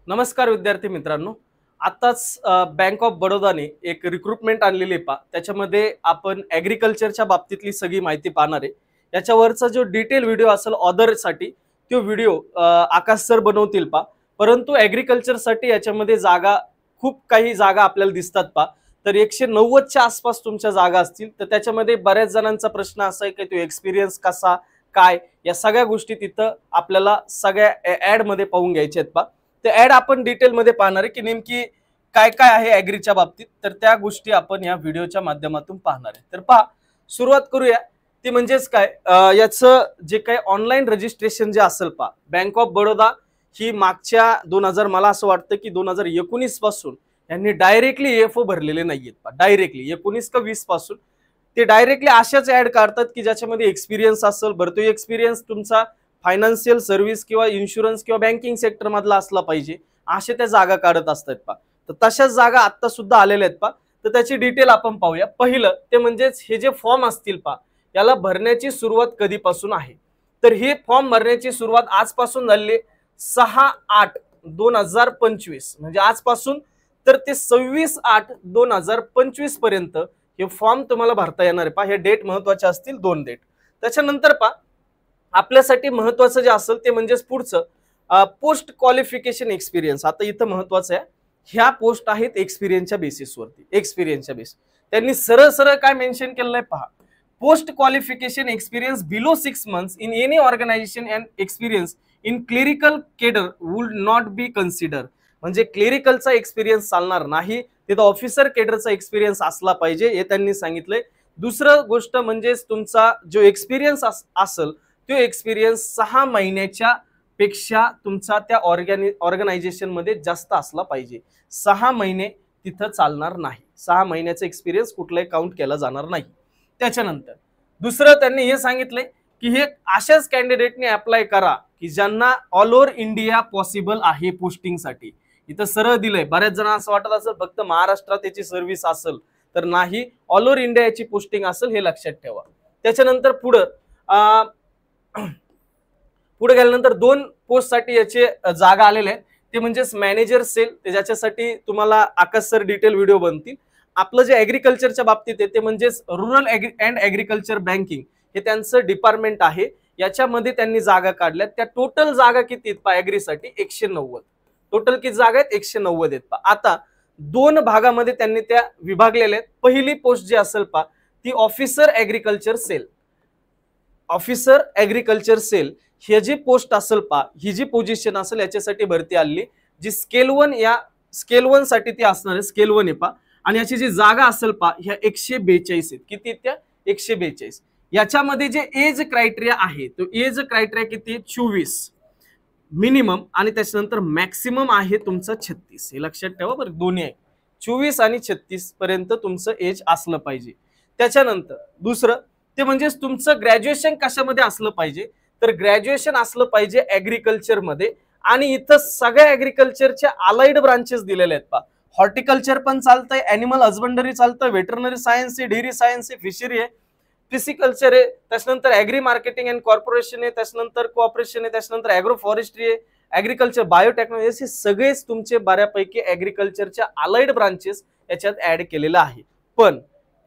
नमस्कार विद्यार्थी मित्रांनो. आताच बँक ऑफ बडोदाने एक रिक्रुटमेंट आणलेली आहे त्याच्यामध्ये आपण ॲग्रिकल्चरच्या बाबतीतली सगळी माहिती पाहणार आहे. याच्यावरचा जो डिटेल व्हिडिओ असेल ऑदरसाठी तो व्हिडिओ आकाश सर बनवतील परंतु ॲग्रिकल्चरसाठी याच्यामध्ये जागा खूप काही जागा आपल्याला दिसतात तर 190च्या आसपास तुमच्या जागा असतील. तर त्याच्यामध्ये बऱ्याच जणांचा प्रश्न असा आहे की तो एक्सपिरियन्स कसा काय या सगळ्या गोष्टी तिथं आपल्याला सगळ्या ॲडमध्ये पाहून घ्यायच्या आहेत ते ऍड आपण डिटेलमध्ये पाहणार आहे की नेमकी काय काय आहे ॲग्रीच्या बाबतीत. तर त्या गोष्टी आपण या व्हिडिओच्या माध्यमातून पाहणार आहे. तर पहा, सुरुवात करूया. ते म्हणजेच काय, याचं जे काही ऑनलाईन रजिस्ट्रेशन जे असेल बँक ऑफ बडोदा ही मागच्या 2000 मला असं वाटतं की 2019 पासून यांनी डायरेक्टली EFO भरलेले नाहीयेत. डायरेक्टली 19 का 20 पासून ते डायरेक्टली अशाच ऍड काढतात की ज्याच्यामध्ये एक्सपिरियन्स असेल. बरं, तो एक्सपिरियन्स तुमचा फायनान्शियल सर्व्हिस किंवा इन्शुरन्स किंवा बँकिंग सेक्टर मधला असला पाहिजे असे त्या जागा काढत असतात तर तशाच जागा आता सुद्धा आलेल्या आहेत तर त्याची डिटेल आपण पाहूया. पहिलं ते म्हणजेच हे जे फॉर्म असतील याला भरण्याची सुरुवात कधीपासून आहे. तर हे फॉर्म भरण्याची सुरुवात आजपासून झाली 6/8/2025 म्हणजे आजपासून तर ते 26/8/2025 पर्यंत हे फॉर्म तुम्हाला भरता येणार आहे हे डेट महत्वाचे असतील, 2 डेट. त्याच्यानंतर आपल्यासाठी महत्वाचं जे असेल ते म्हणजेच पुढचं पोस्ट क्वालिफिकेशन एक्सपिरियन्स. आता इथं महत्वाचं आहे, ह्या पोस्ट आहेत एक्सपिरियन्सच्या बेसिसवरती. एक्सपिरियन्सच्या बेस त्यांनी सरळ सरळ काय मेन्शन केलंय post qualification experience below 6 months in any organisation and experience in clerical cadre would not be consider. म्हणजे क्लेरिकलचा एक्सपिरियन्स चालणार नाही, तिथं ऑफिसर केडरचा एक्सपिरियन्स असला पाहिजे हे त्यांनी सांगितलंय. दुसरं गोष्ट म्हणजे तुमचा जो एक्सपिरियन्स असेल तो एक्सपिरियन्स 6 महिन्याच्या पेक्षा तुमचा त्या ऑर्गनायझेशन मध्ये जास्त असला पाहिजे. 6 महिने तिथं चालणार नाही. 6 महिन्याचा एक्सपिरियन्स कुठलाही काउंट केला जाणार नाही. त्याच्यानंतर दुसरं त्यांनी हे सांगितलंय की हे अशाच कॅन्डिडेटने अप्लाय करा की ज्यांना ऑल ओव्हर इंडिया पॉसिबल आहे पोस्टिंगसाठी. इथं सरळ दिलंय. बऱ्याच जण असं वाटत असेल फक्त महाराष्ट्रात याची सर्व्हिस असेल, तर नाही, ऑल ओव्हर इंडिया याची पोस्टिंग असेल हे लक्षात ठेवा. त्याच्यानंतर पुढे गेल्यानंतर 2 पोस्ट साठी याचे जागा आलेले आहेत. ते म्हणजेच मॅनेजर सेल, ज्याच्यासाठी तुम्हाला आकाश सर डिटेल व्हिडिओ बनतील. आपलं जे ॲग्रिकल्चरच्या बाबतीत आहे ते म्हणजेच रुरल अँड ॲग्रिकल्चर बँकिंग हे त्यांचं डिपार्टमेंट आहे. याच्यामध्ये त्यांनी जागा काढल्यात. त्या टोटल जागा किती आहेत ॲग्रीसाठी? 190. टोटल किती जागा आहेत? 190 आहेत. आता 2 भागामध्ये त्यांनी त्या विभागलेल्या आहेत. पहिली पोस्ट जी असेल ती officer agriculture cell. Officer agriculture cell ही जी पोस्ट असेल ही जी पोझिशन असेल याच्यासाठी भरती आली जी स्केल 1 साठी ती असणार आहे. स्केल 1 आहे आणि याची जी जागा असेल ह्या 142 आहेत. किती आहेत त्या? 142. याच्यामध्ये जे एज क्रायटेरिया आहे तो एज क्रायटेरिया किती? 24 मिनिमम आणि त्याच्यानंतर मॅक्सिमम आहे तुमचं 36. हे लक्षात ठेवा बरं, दोन्ही आहे. 24 आणि 36 पर्यंत तुमचं एज असलं पाहिजे. त्याच्यानंतर दुसरं ते म्हणजेच तुमचं ग्रॅज्युएशन कशामध्ये असलं पाहिजे? तर ग्रॅज्युएशन असलं पाहिजे ॲग्रिकल्चर मध्ये. आणि इथं सगळ्या ॲग्रिकल्चरच्या अलाइड ब्रांचेस दिलेले आहेत हॉर्टिकल्चर पण चालतंय, ॲनिमल हजबंडरी चालतं, वेटरनरी सायन्स आहे, डेअरी सायन्स आहे, फिशरी आहे, फिसिकल्चर आहे, त्याच्यानंतर ॲग्री मार्केटिंग अँड कॉर्पोरेशन आहे, त्याच्यानंतर कोऑपरेशन आहे, त्याच्यानंतर ॲग्रो फॉरेस्ट्री आहे, ॲग्रिकल्चर बायोटेक्नॉलॉजी, असे सगळेच तुमचे बऱ्यापैकी ॲग्रिकल्चरच्या अलाइड ब्रांचेस याच्यात ऍड केलेलं आहे. पण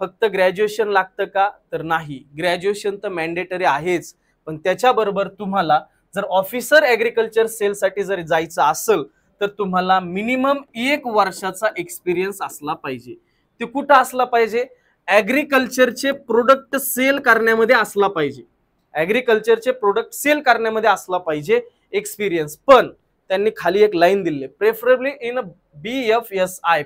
फक्त ग्रॅज्युएशन लागतं का? तर नाही, ग्रॅज्युएशन तर मॅन्डेटरी आहेच, पण त्याच्याबरोबर तुम्हाला जर ऑफिसर ॲग्रिकल्चर सेलसाठी जर जायचं असेल तर तुम्हाला मिनिमम 1 वर्षाचा एक्सपिरियन्स असला पाहिजे. ते कुठं असला पाहिजे? ॲग्रिकल्चरचे प्रोडक्ट सेल करण्यामध्ये असला पाहिजे. ॲग्रिकल्चरचे प्रोडक्ट सेल करण्यामध्ये असला पाहिजे एक्सपिरियन्स. पण त्यांनी खाली एक लाईन दिली आहे, प्रेफरेबली इन BFSI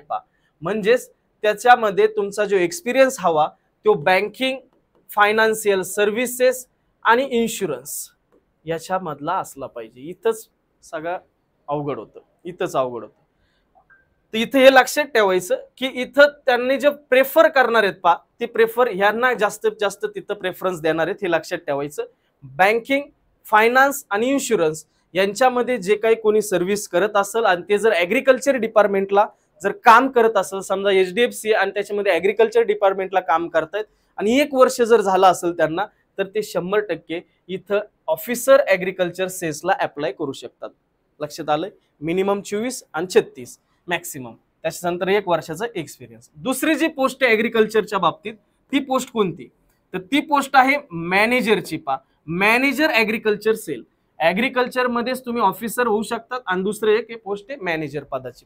म्हणजेच त्याच्यामध्ये तुमचा जो एक्सपिरियन्स हवा तो बँकिंग, फायनान्शियल सर्व्हिसेस आणि इन्शुरन्स याच्यामधला असला पाहिजे. इथंच सगळं अवघड होतं. तर इथं हे लक्षात ठेवायचं की इथं त्यांनी जे प्रेफर करणार आहेत ते प्रेफर ह्यांना जास्तीत जास्त तिथं प्रेफरन्स देणार आहेत. हे लक्षात ठेवायचं. बँकिंग, फायनान्स आणि इन्शुरन्स यांच्यामध्ये जे काही कोणी सर्व्हिस करत असेल आणि ते जर ॲग्रिकल्चर डिपार्टमेंटला जर काम करत असेल, समजा HDFC आणि त्याच्यामध्ये ॲग्रिकल्चर डिपार्टमेंटला काम करतायत आणि 1 वर्ष जर झालं असेल त्यांना, तर ते 100% इथं ऑफिसर ॲग्रिकल्चर सेल्सला अप्लाय करू शकतात. लक्षात आलंय? मिनिमम 24 आणि 36 मॅक्सिमम, त्याच्यानंतर 1 वर्षाचा एक्सपिरियन्स. दुसरी जी पोस्ट आहे ऍग्रिकल्चरच्या बाबतीत ती पोस्ट कोणती, तर ती पोस्ट आहे मॅनेजरची. Manager agriculture cell. ऍग्रिकल्चर मध्येच तुम्ही ऑफिसर होऊ शकतात आणि दुसरे एक पोस्ट आहे मॅनेजर पदाची.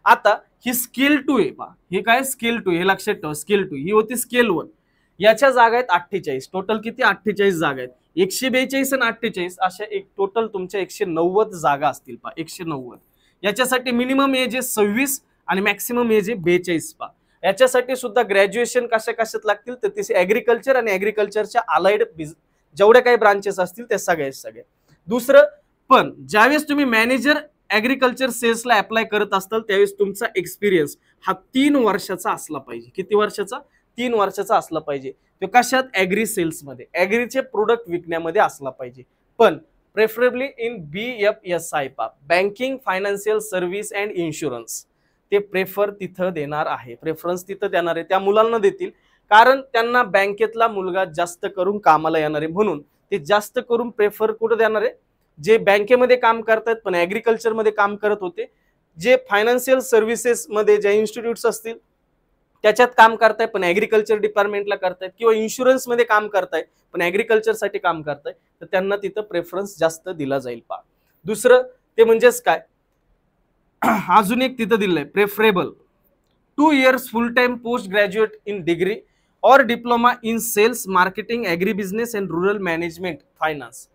आता ही स्किल 2 आहे. हे काय स्किल 2, हे लक्षात ठेवा. स्किल 2 ही होती स्केल 1. याच्या जागा आहेत 48. टोटल किती 48 जागा आहेत. 142 आणि 48 अशा एक टोटल तुमच्या 190 जागा असतील. 190. याच्यासाठी मिनिमम एज आहे 26 आणि मॅक्सिमम एज आहे 42. याच्यासाठी सुद्धा ग्रॅज्युएशन कशा कशात लागतील तर ते ऍग्रिकल्चर आणि ऍग्रिकल्चरच्या अलाइड जेवढ्या काही ब्रांचेस असतील त्या सगळ्या. दुसरं, पण ज्यावेळेस तुम्ही मॅनेजर ऍग्रिकल्चर सेल्सला अप्लाय करत असताल त्यावेळेस तुमचा एक्सपिरियन्स हा 3 वर्षाचा असला पाहिजे. किती वर्षाचा? 3 वर्षाचा असला पाहिजे. तो कशात? ऍग्री सेल्स मध्ये, ऍग्रीचे प्रोडक्ट विकण्यामध्ये असला पाहिजे. पण preferably in BFSI banking, financial service and insurance. ते प्रेफर तिथं देणार आहे, प्रेफरन्स तिथं देणार आहे, त्या मुलांना देतील. कारण त्यांना बँकेतला मुलगा जास्त करून कामाला येणार आहे, म्हणून ते जास्त करून प्रेफर कुठं देणार आहे? जे बँकेमध्ये काम करतात पण ऍग्रिकल्चर मध्ये काम करत होते, जे फायनान्शियल सर्व्हिसेस मध्ये ज्या इन्स्टिट्यूट्स असतील त्याच्यात काम करताय पण ऍग्रिकल्चर डिपार्टमेंटला करतायत, किंवा इन्शुरन्स मध्ये काम करताय पण ऍग्रिकल्चर साठी काम करताय, तर त्यांना तिथं प्रेफरन्स जास्त दिला जाईल. दुसरं ते म्हणजेच काय, अजून एक तिथं दिलंय preferable 2 years full time post graduate in degree और diploma in sales, marketing, agri business and rural management, finance.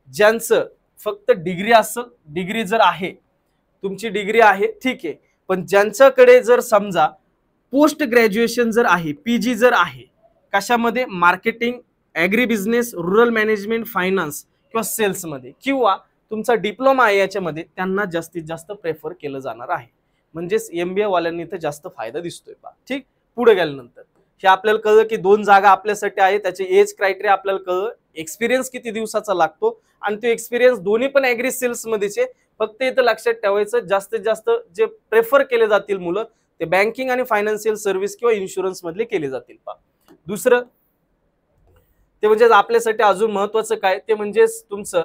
ज्यांचं फक्त डिग्री असेल, डिग्री जर आहे तुमची डिग्री आहे ठीक आहे, पण ज्यांच्याकडे जर समजा पोस्ट ग्रॅज्युएशन जर आहे, PG जर आहे कशामध्ये, marketing, agri business, rural management, finance किंवा सेल्स मध्ये, किंवा तुमचा डिप्लोमा आहे याच्यामध्ये, त्यांना जास्तीत जास्त प्रेफर केलं जाणार आहे. म्हणजेच MBA वाल्यांनी तर जास्त फायदा दिसतोय. ठीक. पुढे गेल्यानंतर हे आपल्याला कळलं की 2 जागा आपल्यासाठी आहे, त्याचे एज क्रायटेरिया आपल्याला कळलं, एक्सपिरियन्स किती दिवसाचा लागतो आणि तो एक्सपिरियन्स दोन्ही पण ऍग्री सेल्स मध्येचे. फक्त इथं लक्षात ठेवायचं जास्तीत जास्त जे प्रेफर केले जातील मुलं ते बँकिंग आणि फायनान्शियल सर्व्हिस किंवा इन्शुरन्स मधले केले जातील. दुसरं ते म्हणजे आपल्यासाठी अजून महत्वाचं काय ते म्हणजे तुमचं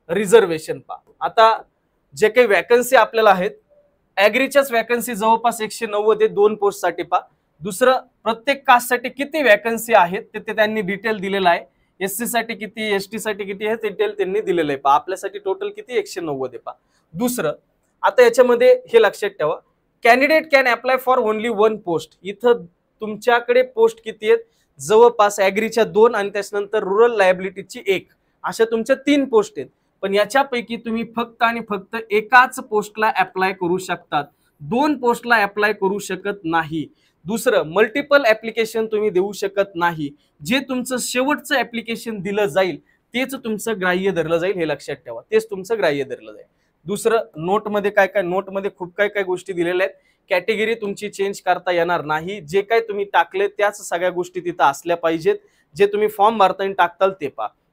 रिझर्वेशन. आता जे काही वॅकन्सी आपल्याला आहेत ऍग्रीच्याच वॅकन्सी जवळपास 190 आहे 2 पोस्ट साठी. दुसरं, प्रत्येक कास्ट साठी किती वॅकन्सी आहेत ते त्यांनी डिटेल दिलेलं आहे. SC साठी किती, ST साठी किती हे डिटेल त्यांनी दिलेलं आहे. आपल्यासाठी टोटल किती 190 आहे. दुसरं, आता याच्यामध्ये हे लक्षात ठेवा, candidate can apply for only 1 post. इथं तुमच्याकडे पोस्ट किती आहेत? जवळपास ऍग्रीच्या 2 आणि त्याच्यानंतर रुरल लायबिलिटीची 1, अशा तुमच्या 3 पोस्ट आहेत. पण याच्यापैकी तुम्ही फक्त आणि फक्त एकाच पोस्टला अप्लाय करू शकतात, 2 पोस्टला अप्लाय करू शकत नाही. दुसरं, मल्टिपल ऍप्लिकेशन तुम्ही देऊ शकत नाही. जे तुमचं शेवटचं ऍप्लिकेशन दिलं जाईल तेच तुमचं ग्राह्य धरलं जाईल, हे लक्षात ठेवा, तेच तुमचं ग्राह्य धरलं जाईल. दुसरं, नोटमध्ये काय काय, नोटमध्ये खूप काय गोष्टी दिलेल्या आहेत. कॅटेगरी तुमची चेंज करता येणार नाही, जे काय तुम्ही टाकले त्याच सगळ्या गोष्टी तिथं असल्या पाहिजेत, जे तुम्ही फॉर्म भरताना टाकताल ते.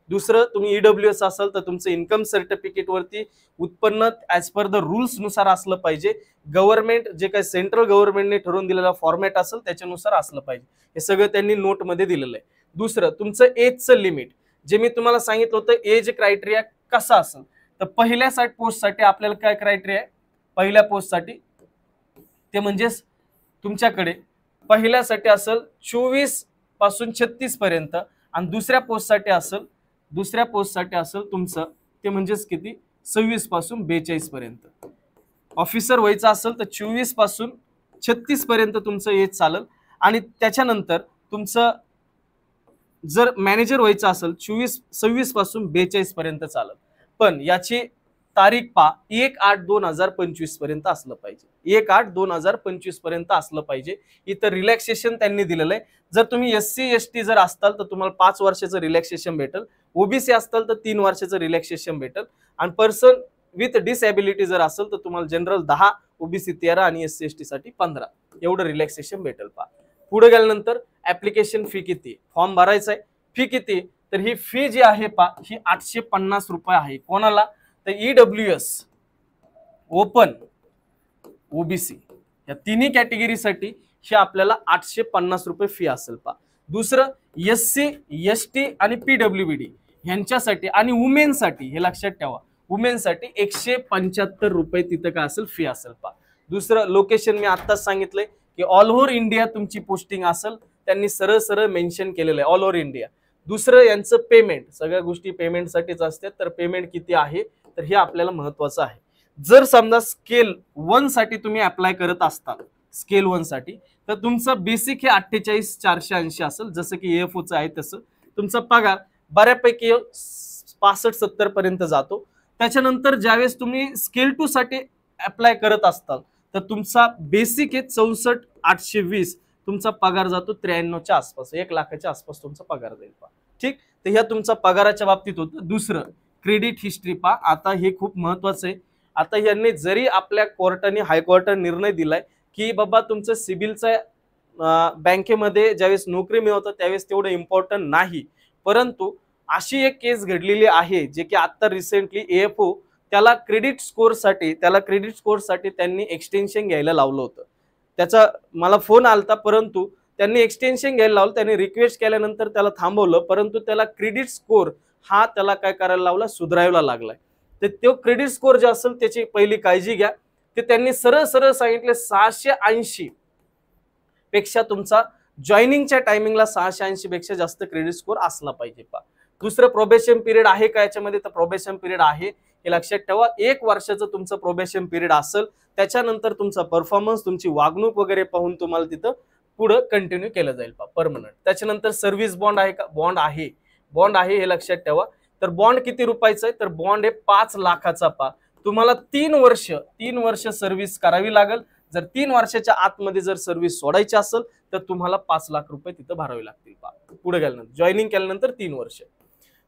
दुसरं, तुम्ही EWS असाल तर तुमचं इन्कम सर्टिफिकेट वरती उत्पन्न ऍज पर द रूल्स नुसार असलं पाहिजे. गव्हर्नमेंट जे काही सेंट्रल गव्हर्नमेंटने ठरवून दिलेला फॉर्मॅट असेल त्याच्यानुसार असलं पाहिजे. हे सगळं त्यांनी नोटमध्ये दिलेलं आहे. दुसरं, तुमचं एजचं लिमिट, जे मी तुम्हाला सांगितलं होतं एज क्रायटेरिया कसा असेल, तर पहिल्या पोस्टसाठी आपल्याला काय क्रायटेरिया आहे? पहिल्या पोस्टसाठी ते म्हणजेच तुमच्याकडे पहिल्यासाठी असेल 24 पासून 36 पर्यंत आणि दुसऱ्या पोस्टसाठी असेल तुमचं ते म्हणजेच किती 26 पासून 42 पर्यंत. ऑफिसर व्हायचं असेल तर 24 पासून 36 पर्यंत तुमचं एज चालेल. आणि त्याच्यानंतर तुमचं जर मॅनेजर व्हायचं असेल 26 पासून 42 पर्यंत चालेल. पण याची तारीख 1/8/2025 पर्यंत असलं पाहिजे. 1/8/2025 पर्यंत असलं पाहिजे. इथं रिलॅक्सेशन त्यांनी दिलेलं आहे. जर तुम्ही SC ST जर असताल तर तुम्हाला 5 वर्षाचं रिलॅक्सेशन भेटेल, OBC असताल तर 3 वर्षाचं रिलॅक्सेशन भेटेल, आणि पर्सन विथ डिसॅबिलिटी जर असेल तर तुम्हाला जनरल 10, OBC 13 आणि SC ST साठी 15 एवढं रिलॅक्सेशन भेटेल. पुढे गेल्यानंतर ऍप्लिकेशन फी किती, फॉर्म भरायचा आहे, फी किती, तर ही फी जी आहे ही 850 रुपये आहे. कोणाला? तर EWS, ओपन, OBC या तिन्ही कॅटेगरीसाठी हे आपल्याला 850 रुपये फी असेल. दुसरं, SC ST आणि PWBD यांच्यासाठी आणि वुमेनसाठी, हे लक्षात ठेवा, वुमेनसाठी 175 रुपये तिथं काय असेल फी असेल पा. दुसरं लोकेशन मी आत्ताच सांगितलंय की ऑल ओव्हर इंडिया तुमची पोस्टिंग असेल, त्यांनी सरळ सरळ मेन्शन केलेलं आहे ऑल ओव्हर इंडिया. दुसरं यांचं पेमेंट, सगळ्या गोष्टी पेमेंटसाठीच असतात, तर पेमेंट किती आहे तर हे आपल्याला महत्वाचं आहे. जर समजा स्केल 1 साठी तुम्ही अप्लाय करत असताल, स्केल 1 साठी, तर तुमचं बेसिक हे 48,480 असेल, जसं की AFOचं आहे तसं. तुमचा पगार बऱ्यापैकी 65-70 पर्यंत जातो. त्याच्यानंतर ज्यावेळेस तुम्ही स्केल 2 साठी अप्लाय करत असताल तर तुमचा बेसिक आहे 64,820, तुमचा पगार जातो 93च्या आसपास, 1 लाखाच्या आसपास तुमचा पगार जाईल पा. ठीक, तर ह्या तुमचा पगाराच्या बाबतीत होतं. दुसरं क्रेडिट हिस्ट्री पा. आता हे खूप महत्वाचं आहे. आता यांनी जरी आपल्या कोर्टाने हायकोर्टाने निर्णय दिलाय की बाबा तुमचं सिबिलचा बँकेमध्ये ज्यावेळेस नोकरी मिळवतं त्यावेळेस तेवढं इम्पॉर्टंट नाही, परंतु अशी एक केस घडलेली आहे जे की आता रिसेंटली AFO त्याला क्रेडिट स्कोअरसाठी त्यांनी एक्सटेन्शन घ्यायला लावलं होतं. त्याचा मला फोन आलता, परंतु त्यांनी एक्सटेन्शन घ्यायला लावलं, त्यांनी रिक्वेस्ट केल्यानंतर त्याला थांबवलं, परंतु त्याला क्रेडिट स्कोअर हा त्याला काय करायला लावला, सुधारायला लागलाय. तर तो क्रेडिट स्कोअर जे असेल त्याची पहिली काळजी घ्या. ते त्यांनी सरळ सरळ सांगितले 680 पेक्षा तुमचा जॉईनिंगच्या टायमिंगला 680 पेक्षा जास्त क्रेडिट स्कोअर असला पाहिजे पा. दुसरं प्रोबेशन पिरियड आहे का याच्यामध्ये, तर प्रोबेशन पिरियड आहे, हे लक्षात ठेवा. 1 वर्षाचं तुमचं प्रोबेशन पिरियड असेल, त्याच्यानंतर तुमचा परफॉर्मन्स, तुमची वागणूक वगैरे पाहून तुम्हाला तिथं पुढे कंटिन्यू केलं जाईल पा परमनंट. त्याच्यानंतर सर्व्हिस बॉन्ड आहे का, बॉन्ड आहे हे लक्षात ठेवा. तर बॉन्ड किती रुपयाचा आहे, तर बॉन्ड आहे 5 लाखाचा पा. तुम्हाला 3 वर्ष सर्व्हिस करावी लागेल. जर 3 वर्षाच्या आतमध्ये जर सर्व्हिस सोडायची असेल तर तुम्हाला 5 लाख रुपये तिथं भरावे लागतील पा. पुढे गेल्यानंतर जॉईनिंग केल्यानंतर 3 वर्ष.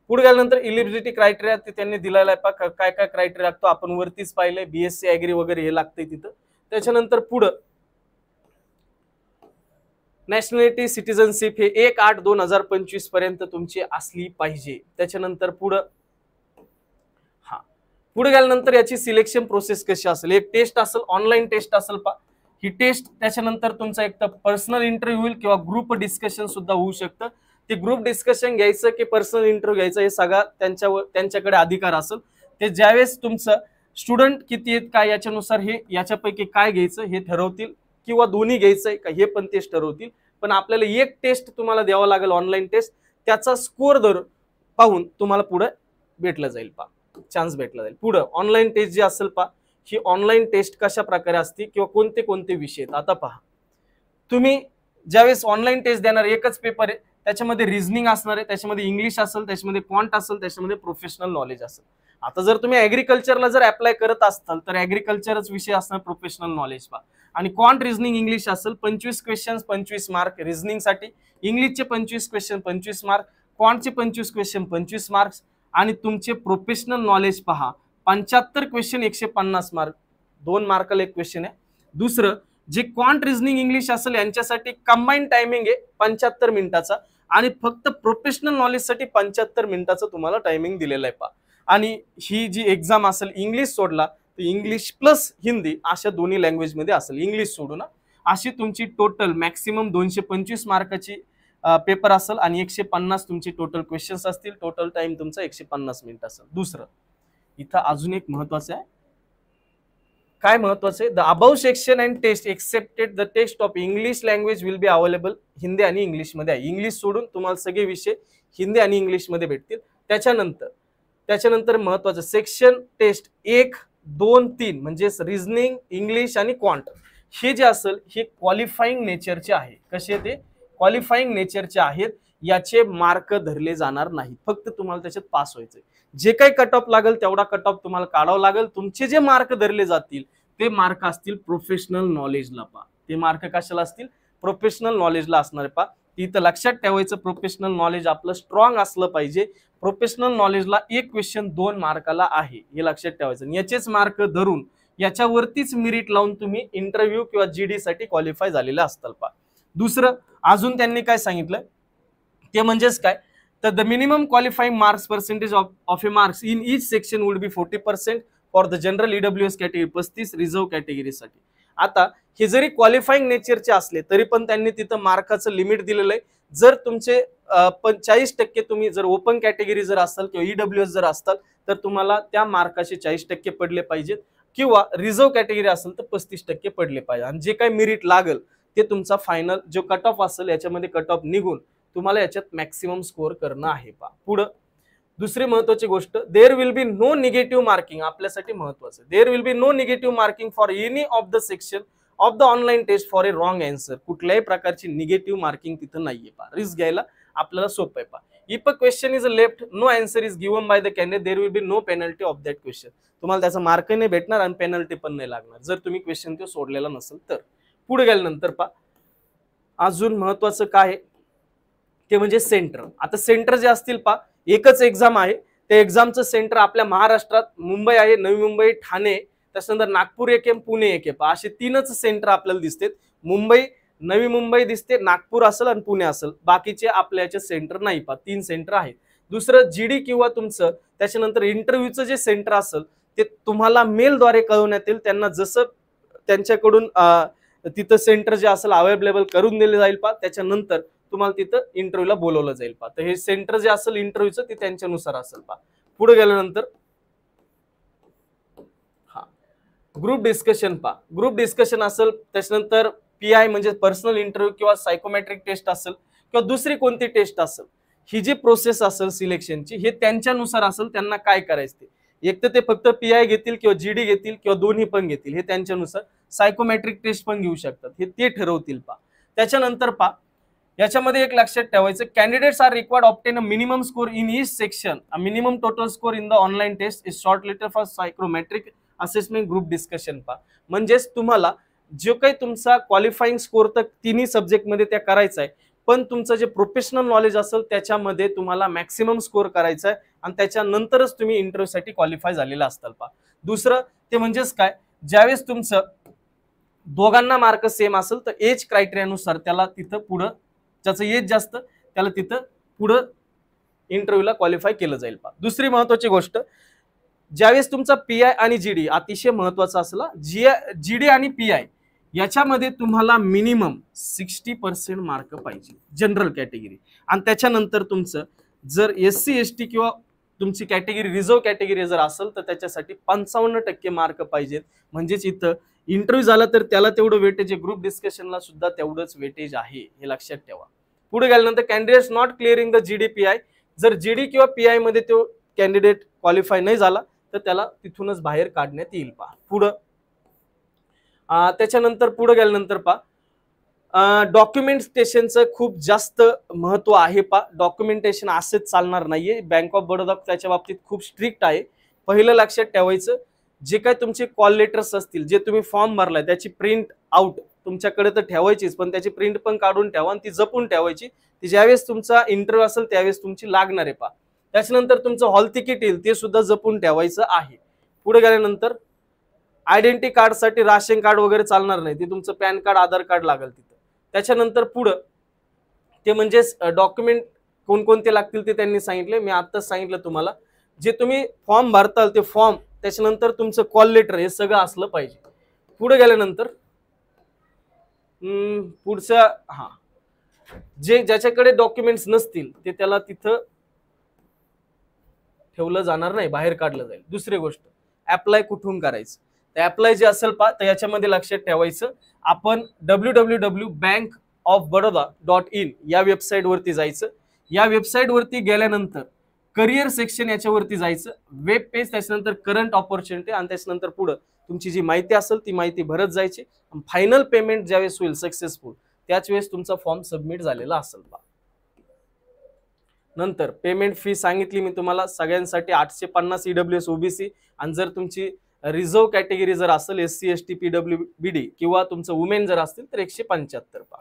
पुढे गेल्यानंतर इलिजिबिलिटी क्रायटेरिया ते त्यांनी दिलेला आहे पा. काय काय क्रायटेरिया लागतो आपण वरतीच पाहिलंय, BSc ऍग्री वगैरे हे लागतंय तिथं. त्याच्यानंतर पुढं नॅशनॅलिटी सिटिझनशिप हे 1/8/2025 पर्यंत तुमची असली पाहिजे. त्याच्यानंतर पुढे गेल्यानंतर याची सिलेक्शन प्रोसेस कशी असेल, एक टेस्ट असेल, ऑनलाईन टेस्ट असेल पा ही टेस्ट. त्याच्यानंतर तुमचा एक तर पर्सनल इंटरव्ह्यू होईल किंवा ग्रुप डिस्कशन सुद्धा होऊ शकतं. ते ग्रुप डिस्कशन घ्यायचं की पर्सनल इंटरव्ह्यू घ्यायचं हे सगळा त्यांच्याकडे अधिकार असेल. ते ज्यावेळेस तुमचं स्टुडंट किती आहेत काय याच्यानुसार हे याच्यापैकी काय घ्यायचं हे ठरवतील, किंवा दोन्ही घ्यायचंय का हे पण तेच ठरवतील. पण आपल्याला एक टेस्ट तुम्हाला द्यावा लागेल, ऑनलाईन टेस्ट. त्याचा स्कोअर पाहून तुम्हाला पुढे भेटलं जाईल पा, चान्स भेटला जाईल. पुढे ऑनलाईन टेस्ट जी असेल पा, ही ऑनलाईन टेस्ट कशा प्रकारे असते किंवा कोणते कोणते विषय आहेत. आता पहा, तुम्ही ज्यावेळेस ऑनलाईन टेस्ट देणार, एकच पेपर आहे, त्याच्यामध्ये रिझनिंग असणार आहे, त्याच्यामध्ये इंग्लिश असेल, त्याच्यामध्ये क्वांट असेल, त्याच्यामध्ये प्रोफेशनल नॉलेज असेल. आता जर तुम्ही ऍग्रिकल्चरला जर अप्लाय करत असाल तर ऍग्रिकल्चरच विषय असणार प्रोफेशनल नॉलेज पा. आणि क्वांट रिझनिंग इंग्लिश असेल, 25 क्वेश्चन्स 25 मार्क रिझनिंगसाठी, इंग्लिशचे 25 क्वेश्चन 25 मार्क, क्वांटचे 25 क्वेश्चन 25 मार्क्स, आणि तुमचे प्रोफेशनल नॉलेज पहा 75 क्वेश्चन 150 मार्क, 2 मार्काला एक क्वेश्चन आहे. दुसरं जे क्वांट रिझनिंग इंग्लिश असेल यांच्यासाठी कंबाईंड टायमिंग आहे 75 मिनिटाचा, आणि फक्त प्रोफेशनल नॉलेज साठी 75 मिनिटाचं तुम्हाला टायमिंग दिलेलं आहे पा. आणि ही जी एक्झाम असेल इंग्लिश सोडला तर इंग्लिश प्लस हिंदी अशा दोन्ही लँग्वेज मध्ये असेल, इंग्लिश सोडून अशी तुमची टोटल मॅक्सिमम 225 मार्काची पेपर असेल आणि 150 तुमचे टोटल क्वेश्चन्स असतील. टोटल टाइम तुमचा 150 मिनिट असेल. दुसरं इथं अजून एक महत्वाचं आहे, काय महत्वाचं आहे, the above section and test excepted the test of English language will be available. Hindi आणि इंग्लिश मध्ये आहे, इंग्लिश सोडून तुम्हाला सगळे विषय हिंदी आणि इंग्लिश मध्ये भेटतील. त्याच्यानंतर महत्वाचं सेक्शन टेस्ट 1, 2, 3 म्हणजे रिझनिंग, इंग्लिश आणि क्वांट हे जे असेल हे क्वालिफाईंग नेचरचे आहे. कसे ते क्वालिफाईंग नेचरचे आहेत, याचे मार्क धरले जाणार नाहीत, फक्त तुम्हाला त्याच्यात पास व्हायचंय. जे काही कट ऑफ लागेल तेवढा कट ऑफ तुम्हाला काढावं लागेल. तुमचे जे मार्क धरले जातील ते मार्क असतील प्रोफेशनल नॉलेजला पा. ते मार्क कशाला असतील, प्रोफेशनल नॉलेजला असणार पा. इथं लक्षात ठेवायचं प्रोफेशनल नॉलेज आपलं स्ट्रॉंग असलं पाहिजे. प्रोफेशनल नॉलेजला एक क्वेश्चन 2 मार्काला आहे हे लक्षात ठेवायचं. याचेच मार्क धरून याच्यावरतीच मेरिट लावून तुम्ही इंटरव्ह्यू किंवा GD साठी क्वालिफाय झालेले असताल पा. दुसरं अजून त्यांनी काय सांगितलं ते म्हणजेच काय, तर the minimum qualifying marks percentage of a marks in each section would be 40% for the general EWS category, 35 reserve कॅटेगरीसाठी. आता हे जरी क्वालिफाईंग नेचरचे असले तरी पण त्यांनी तिथं मार्काचं लिमिट दिलेलं आहे. जर तुमचे 40% तुम्ही जर ओपन कॅटेगरी जर असाल किंवा EWS जर असताल तर तुम्हाला त्या मार्काचे 40% पडले पाहिजेत, किंवा रिझर्व्ह कॅटेगरी असेल तर 35% पडले पाहिजे. आणि जे काही मेरिट लागेल ते तुमचा फायनल जो कट ऑफ असेल याच्यामध्ये कट ऑफ निघून तुम्हाला याच्यात मॅक्सिमम स्कोअर करणं आहे. पुढं दुसरी महत्वाची गोष्ट, there will be no negative marking. आपल्यासाठी महत्वाचं, there will be no negative marking for any of the section of the online test for a wrong answer. कुठल्याही प्रकारची निगेटिव्ह मार्किंग तिथं नाहीये. रिस्क घ्यायला आपल्याला सोपं आहे. If a question is left, no answer is given by the candidate, there will be no penalty of that question. तुम्हाला त्याचा मार्क नाही भेटणार आणि पेनल्टी पण नाही लागणार जर तुम्ही क्वेश्चन तो सोडलेला नसेल तर. पुढे गेल्यानंतर अजून महत्वाचं काय आहे ते म्हणजे सेंटर. आता सेंटर जे असतील एकच एक्झाम आहे, त्या एक्झामचं सेंटर आपल्या महाराष्ट्रात मुंबई आहे, नवी मुंबई, ठाणे, त्याच्यानंतर नागपूर एक आहे, पुणे एक आहे. असे 3च सेंटर आपल्याला दिसतात. मुंबई, नवी मुंबई दिसते, नागपूर असेल आणि पुणे असेल. बाकीचे आपल्या याचे सेंटर नाही. 3 सेंटर आहेत. दुसरं जीडी किंवा तुमचं त्याच्यानंतर इंटरव्ह्यूचं जे सेंटर असेल ते तुम्हाला मेलद्वारे कळवण्यात येईल. त्यांना जसं त्यांच्याकडून तिथं सेंटर जे असेल अवेलेबल करून दिले जाईल. त्याच्यानंतर तुम्हाला तिथं इंटरव्ह्यूला बोलवलं जाईल. तर हे सेंटर जे असेल इंटरव्ह्यूचं ते त्यांच्यानुसार असेल. पुढे गेल्यानंतर ग्रुप डिस्कशन ग्रुप डिस्कशन असेल, त्याच्यानंतर PI म्हणजे पर्सनल इंटरव्ह्यू किंवा सायकोमेट्रिक टेस्ट असेल किंवा दुसरी कोणती टेस्ट असेल, ही जी प्रोसेस असेल सिलेक्शनची हे त्यांच्यानुसार असेल. त्यांना काय करायचं एक तर ते फक्त PI घेतील किंवा GD घेतील किंवा दोन्ही पण घेतील, हे त्यांच्यानुसार. सायकोमेट्रिक टेस्ट पण घेऊ शकतात, हे ते ठरवतील. त्याच्यानंतर याच्यामध्ये एक लक्षात ठेवायचं, candidates are required obtain a minimum score in each section, a minimum total score in the online test is short letter for psychometric assessment group discussion. म्हणजेच तुम्हाला जो काही तुमचा क्वालिफाईंग स्कोर तर तिन्ही सब्जेक्टमध्ये त्या करायचा आहे, पण तुमचं जे प्रोफेशनल नॉलेज असेल त्याच्यामध्ये तुम्हाला मॅक्सिमम स्कोर करायचा आहे आणि त्याच्यानंतरच तुम्ही इंटरव्ह्यूसाठी क्वालिफाय झालेला असताल. दुसरं ते म्हणजेच काय, ज्यावेळेस तुमचं दोघांना मार्क सेम असेल तर एज क्रायटेरियानुसार त्याला तिथं पुढं, ज्याचं एज जास्त त्याला तिथं पुढं इंटरव्ह्यूला क्वालिफाय केलं जाईल. दुसरी महत्वाची गोष्ट, ज्यावेळेस तुमचा PI आणि GD अतिशय महत्वाचा असला, GD आणि PI याच्यामध्ये तुम्हाला मिनिमम 60% मार्क पाहिजे जनरल कॅटेगरी. आणि त्याच्यानंतर तुमचं जर SC ST किंवा तुमची कॅटेगरी रिझर्व्ह कॅटेगरी जर असेल तर त्याच्यासाठी 55% मार्क पाहिजेत. म्हणजेच इथं इंटरव्ह्यू झाला तर त्याला तेवढं वेटेज आहे, ग्रुप डिस्कशनला सुद्धा तेवढंच वेटेज आहे, हे लक्षात ठेवा. पुढे गेल्यानंतर candidates not clearing the GD PI, जर GD किंवा PI मध्ये तो कॅन्डिडेट क्वालिफाय नाही झाला तर त्याला तिथूनच बाहेर काढण्यात येईल. पुढं त्याच्यानंतर पुढे गेल्यानंतर डॉक्युमेंटेशनचं खूप जास्त महत्व आहे. डॉक्युमेंटेशन असंच चालणार नाहीये. बँक ऑफ बडोदा त्याच्या बाबतीत खूप स्ट्रिक्ट आहे. पहिलं लक्षात ठेवायचं, जे काही तुमचे कॉल लेटर्स असतील, जे तुम्ही फॉर्म भरलाय त्याची प्रिंट आउट तुमच्याकडे तर ठेवायचीच, पण त्याची प्रिंट पण काढून ठेवा आणि ती जपून ठेवायची. ती ज्यावेळेस तुमचा इंटरव्ह्यू असेल त्यावेळेस तुमची लागणार आहे. त्याच्यानंतर तुमचं हॉल तिकीट येईल ते सुद्धा जपून ठेवायचं आहे. पुढे गेल्यानंतर आयडेंटिटी कार्डसाठी राशन कार्ड वगैरे चालणार नाही, ते तुमचं पॅन कार्ड, आधार कार्ड लागेल तिथं. त्याच्यानंतर पुढं ते म्हणजेच डॉक्युमेंट कोणकोणते लागतील ते त्यांनी सांगितले, मी आत्ताच सांगितलं तुम्हाला. जे तुम्ही फॉर्म भरताल ते फॉर्म, त्याच्यानंतर तुमचं कॉल लेटर, हे सगळं असलं पाहिजे. पुढे गेल्यानंतर पुढच्या जे ज्याच्याकडे डॉक्युमेंट्स नसतील ते त्याला तिथं ठेवलं जाणार नाही, बाहेर काढलं जाईल. दुसरी गोष्ट, अप्लाय कुठून करायचं, ते अप्लाय जे असेल तर याच्यामध्ये लक्षात ठेवायचं, आपण www.bankofbaroda.in या वेबसाईट वरती जायचं. या वेबसाईट वरती गेल्यानंतर करिअर सेक्शन याच्यावरती जायचं, वेब पेज, त्याच्यानंतर करंट ऑपॉर्च्युनिटी आणि त्याच्यानंतर पुढे तुमची जी माहिती असेल ती माहिती भरत जायची. फायनल पेमेंट ज्यावेळेस होईल सक्सेसफुल त्याच वेळेस तुमचा फॉर्म सबमिट झालेला असेल. नंतर पेमेंट फी सांगितली मी तुम्हाला सगळ्यांसाठी 850 EWS OBC, आणि जर तुमची रिझर्व्ह कॅटेगरी जर असेल SC ST PWBD किंवा तुमचं वुमेन जर असतील तर 175.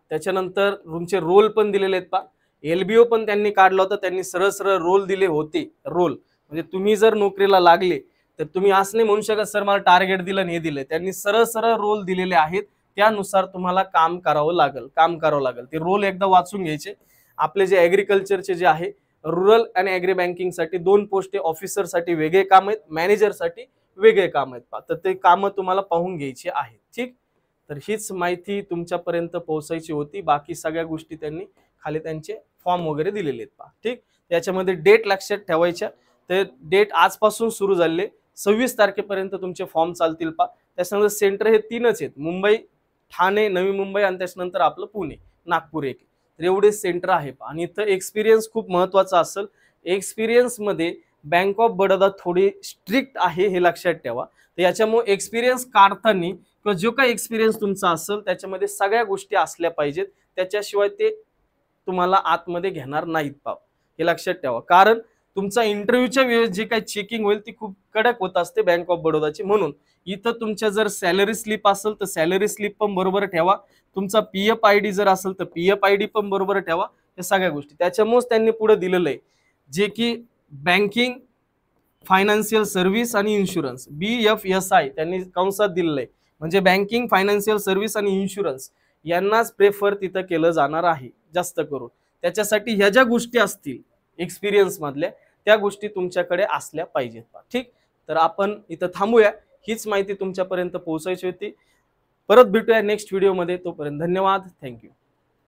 त्याच्यानंतर तुमचे रोल पण दिलेले आहेत. LBO पण त्यांनी काढला होता, त्यांनी सरळ सरळ रोल दिले होते. रोल म्हणजे तुम्ही जर नोकरीला लागले तर तुम्ही असं नाही म्हणू शकत सर मला टार्गेट दिलं आणि हे दिलं. त्यांनी सरळ सरळ रोल दिलेले आहेत, त्यानुसार तुम्हाला काम करावं लागेल. ते रोल एकदा वाचून घ्यायचे. आपले जे ऍग्रिकल्चरचे जे आहे रुरल आणि ऍग्री बँकिंग साठी 2 पोस्ट आहे, ऑफिसर साठी वेगळे काम आहेत, मॅनेजर साठी वेगळे काम आहेत. तर ते काम तुम्हाला पाहून घ्यायची आहेत. ठीक, तर हीच माहिती तुमच्यापर्यंत पोहोचायची होती. बाकी सगळ्या गोष्टी त्यांनी खाली त्यांचे फॉर्म वगैरे दिलेले आहेत पहा. ठीक, याच्यामध्ये डेट लक्षात ठेवायच्या. ते डेट आजपासून सुरू झाले, 26 तारखेपर्यंत तुमचे फॉर्म चालतील पहा. त्याच्यानंतर सेंटर हे 3च आहेत, मुंबई, ठाणे, नवी मुंबई आणि त्याच्यानंतर आपलं पुणे, नागपूर एक. तर एवढे सेंटर आहे पहा. आणि इथं एक्सपिरियन्स खूप महत्वाचा असेल. एक्सपिरियन्स मध्ये बँक ऑफ बडोदा थोडी स्ट्रिक्ट आहे हे लक्षात ठेवा. तर याच्यामुळे एक्सपिरियन्स काढताना किंवा जो काही एक्सपिरियन्स तुमचा असेल त्याच्यामध्ये सगळ्या गोष्टी असल्या पाहिजेत, त्याच्याशिवाय ते तुम्हाला आतमध्ये घेणार नाहीत पहा. हे लक्षात ठेवा, कारण तुमचा इंटरव्ह्यूच्या वेळेस जे काही चेकिंग होईल ती खूप कडक होत असते बँक ऑफ बडोदाची. म्हणून इथं तुमच्या जर सॅलरी स्लिप असेल तर सॅलरी स्लिप पण बरोबर ठेवा. तुमचा पीएफ आयडी जर असेल तर पीएफ आयडी पण बरोबर ठेवा. या सगळ्या गोष्टी त्याच्यामुळेच त्यांनी पुढे दिलेलं आहे, जे की बँकिंग, फायनान्शियल सर्व्हिस आणि इन्शुरन्स, BFSI त्यांनी कंसात दिलेलं आहे. म्हणजे बँकिंग, फायनान्शियल सर्व्हिस आणि इन्शुरन्स यांनाच प्रेफर तिथं केलं जाणार आहे जास्त करून. त्याच्यासाठी ह्या ज्या गोष्टी असतील एक्सपिरियन्स मधल्या त्या गोष्टी तुमच्याकडे असल्या पाहिजेत. ठीक, तर आपण इथं थांबूया. हीच माहिती तुमच्यापर्यंत पोहोचायची होती. परत भेटूया नेक्स्ट व्हिडिओमध्ये. तोपर्यंत धन्यवाद. थँक्यू.